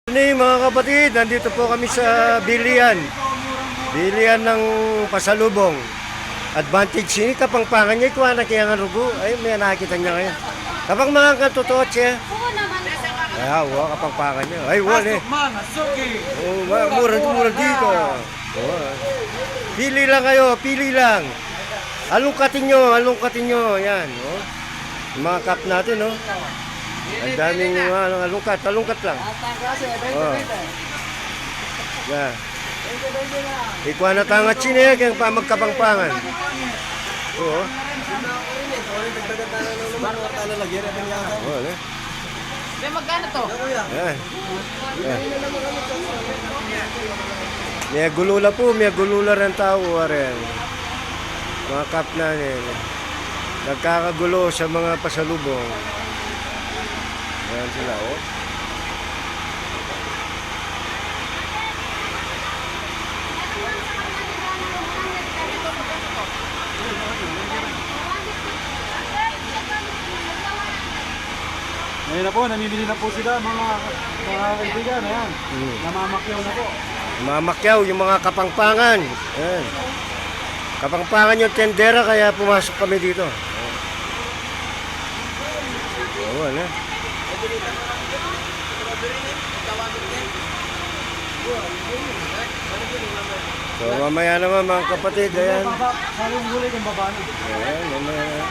Mga kapatid, nandito po kami sa bilian. Bilian ng pasalubong. Advantage ini kapangpangan niya, ikuha na kaya nga rugo. Ay, may nakikita niya ngayon. Kapag mga katotoo siya. Ay, hawa, kapangpangan niya. Ay, wala eh. Oh, mura dito. Oh. Pili lang kayo, pili lang. Alungkatin nyo. Yan, oh. Yung mga cup natin, oh. Ang daming alungkat lang. Oh. Yeah. Ikuha na tangat siya kaya pa magkapangpangan. Oo. Oh, May magkano to? yan. May gulula po, may gulula rin tao rin. Mga kap na rin. Nagkakagulo sa mga pasalubong. Ayan sila, oh. Ngayon na po, namimili na po sila mga kaibigan. Ayan, namamakyaw na po. Mamakyaw yung mga kapangpangan. Ayan. Kapangpangan yung tendera kaya pumasok kami dito. Oo, ano? So mamaya naman mga kapatid, ayan. Sa yung huli ng baba na. Ayan, mamaya.